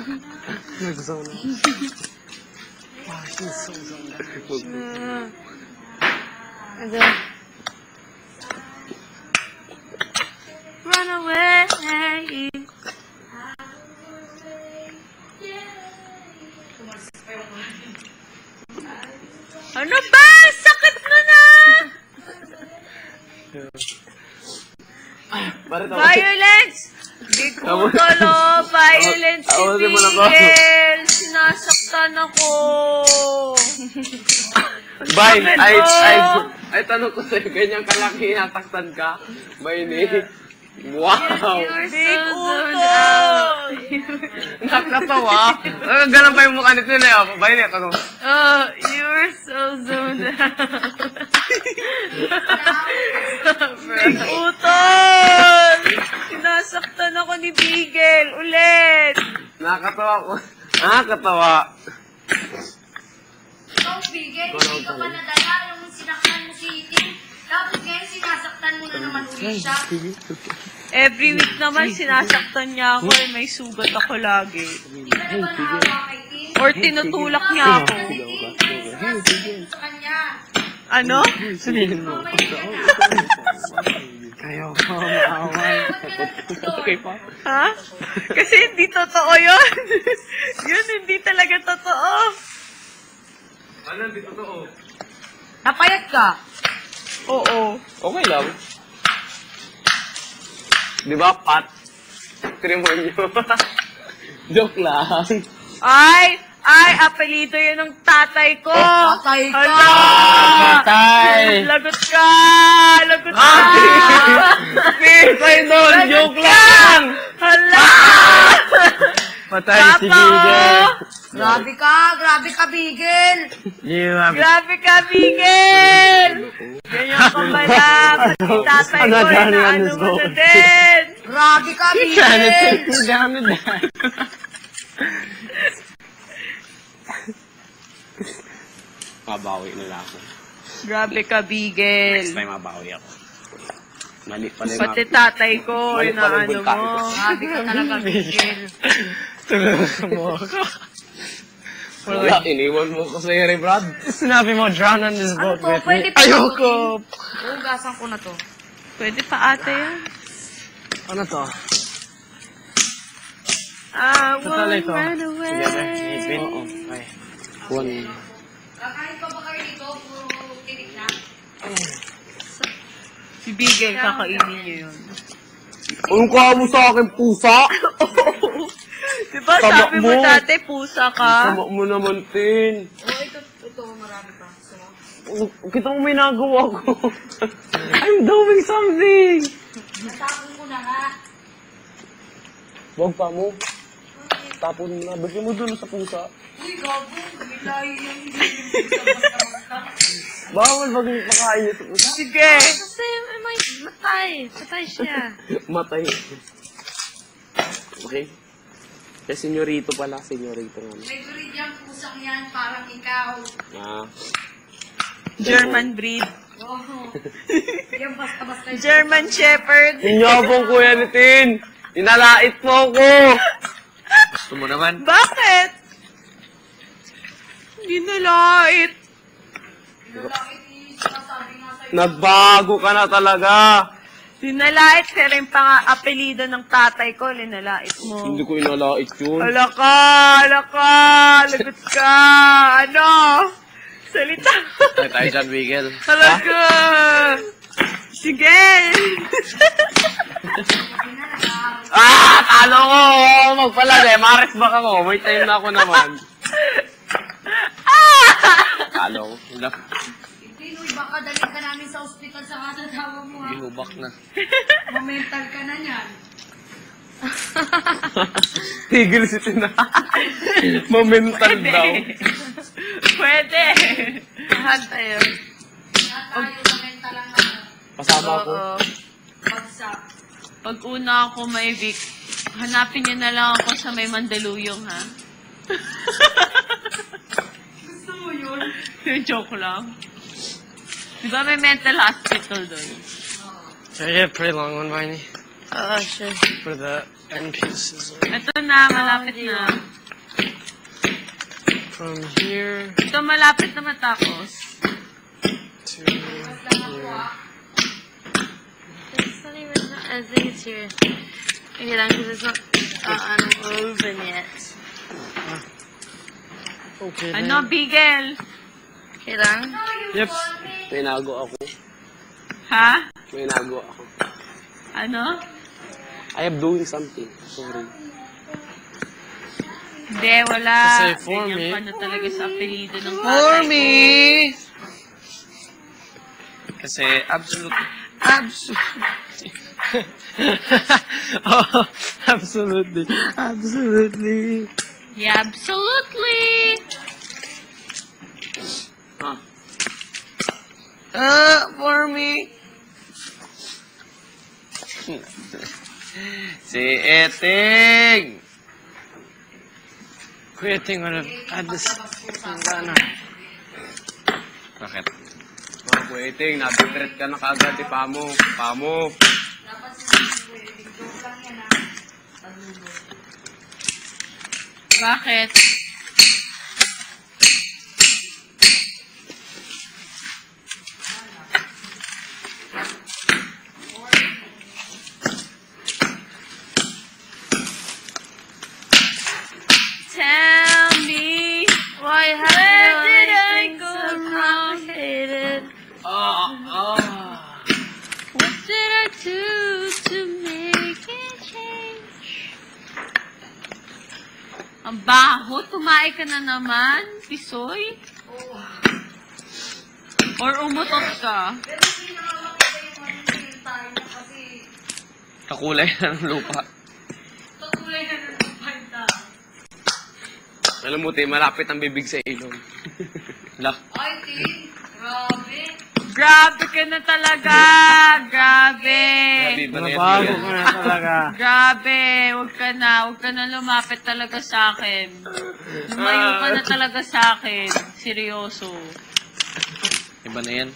Nag-zone ako. Wow, she's so zoned out. Ano? Run away. Ano ba? Sakit mo na! Violence! Di ko tolo, violence si Miguel! Sinasaktan ako! Bay, ay tanong ko sa'yo, ganyang kalaki nataktan ka? Bay ni. Wow! Big utol! Nakatawa. Ganun pa yung mukha nito na yun. Bay ni, tanong. Oh, you were so zoned out. Big utol! Sinasaktan ako ni Bigel. Ulit! Nakatawa ko. Nakatawa. Oh, Bigel, hindi ka pa nadala. Yung sinaktan mo si Iting. Tapos ngayon, sinasaktan mo na naman ulit siya. Every week naman sinasaktan niya ako eh. May sugat ako lagi. Hindi ka na ba naawa kay Iting? Or tinutulak niya ako. Sa kanya. Ano? Sabihin mo. Kayo pa, maaway. Okay pa? Ha? Kasi hindi totoo yun. Yun, hindi talaga totoo. Ano, hindi totoo? Napayat ka? Oo. Okay lang. Di ba, Pat? Krimonyo. Joke lang. Ay, apelido yun ng tatay ko. Tatay ka! Hala! Patay! Lagot ka! Lagot ka! Patay doon! Joke lang! Hala! Patay si Papa! Bigel. Grabe ka, Bigel! Grabe ka, Miguel! Ganyan ka pala. Pati tatay ko, inaano mo na din. Grabe ka, Bigel! Mabawi na lang ako. Grabe ka, Bigel. Next time mabawi ako. Mali pala yung Pati tatay ko, Mali pala yung inaano bulkan. mo. Grabe ka talaga, Bigel. Tulungan mo ako. Wala, iniwan mo ko sa'yo, Ray Brad. Sinabi mo, drown on this boat to? with Pwede me. pa Ayoko! Hugasan ko na to. Pwede pa ate yan. Ano to? I Sa talay won't to. run away. Together. Oo. Okay. One. Kakain pa ba kayo dito? Puro tinik na. Si Bigel, kakainin niyo yun. Anong kaha mo sa akin, pusa? Diba Tama sabi mo mo. dati, pusa ka? Tama mo naman, Tin. Oh, ito, marami pa. So, Kita mo may nagawa ko. I'm doing something! natapon ko na nga. Huwag pa mo. Tapon mo na. Bigyan mo dun sa pusa. Uy, gago. May layo yung hindi basta-basta. Bawal pag makain niya sa pusa. Sige. Kasi may matay. Patay siya. Matay. Okay? Kaya senyorito pala. Senyorito nga. May breed yung pusang yan, parang ikaw. Ah. German breed. Oh. Yan basta-basta. German Shepherd. Inyabong ko yan, Tin. Inalait mo ako. Gusto mo naman? Bakit? Hindi nalait. Nalakit yung sinasabi nga sa'yo. Nagbago ka na talaga. Dinalait, pero yung apelido ng tatay ko, linalait mo. Hindi ko inalait yun. Lagot ka, ano? Salita. Ay, tayo dyan, Miguel. Talaga. Sige. Talo ko! Magpalagay. Maris back ako. May time na ako naman. Talo ko. Pinoy, baka dalhin ka namin sa ospital sa katatawa mo ha. Ihubak na. Momental ka na niyan. Tigil si Tina. Momental daw. Pwede. Lahat tayo. Na tayo sa mental lang na. Kasama ko. Oo. Bagsak. Pag una ako may Vic, hanapin niyo na lang ako sa may Mandaluyong, ha? Gusto mo yun? Joke lang. Di ba may mental hospital doon? Yeah, pretty long one, Viney. Oo, sure. For the end pieces. Ito na, malapit na. From here Ito malapit na matapos. to here. It's not even, I think it's here. Okay lang, because it's not open yet. Okay Ano, then. Bigel? Okay lang? Yep. May nago ako. Ha? May nago ako. Ano? I am doing something. Sorry. Hindi, wala. Kasi for Ganyan me. ka na talaga sa apelido ng For tatay ko. me! Kasi absolutely. Oh, absolutely. Absolutely. Yeah, absolutely. For me. Si Eting! Kuya Eting, wala. Add this. Sana. Bakit? Mga kuwaiting, nabitret ka na kagad, Pamo. Pamo. Bakit? Tell me, why where did I go wrong? What did I do to make it change? Ang baho, tumae ka na naman, Pisoy? Or umutot ka? Pero hindi nakakakita yung mga tayo na kasi Kakulay na ng lupa. tutulay na ng pagpanta. Alam mo, te, malapit ang bibig sa ilong. Lak. Ay, Ting, grabe. Grabe ka na talaga! Grabe! Grabe ba na yan? Nabago ko na talaga. Grabe! Huwag ka na lumapit talaga sa akin. Lumayo ka na talaga sa akin. Seryoso. Iba na yan.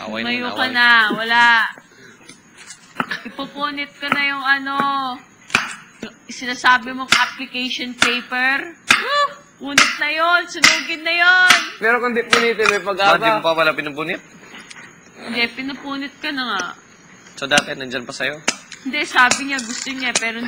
Away na Lumayo away. ka na. Wala. Ipupunit ko na yung sinasabi mong application paper. Punit na yon, sunugin na yon. Pero kung di punitin, may Bakit di mo pag-aba. pa pala pinupunit? Hindi, pinupunit ka na nga. So dati, nandyan pa sa'yo? Hindi, sabi niya gusto niya, pero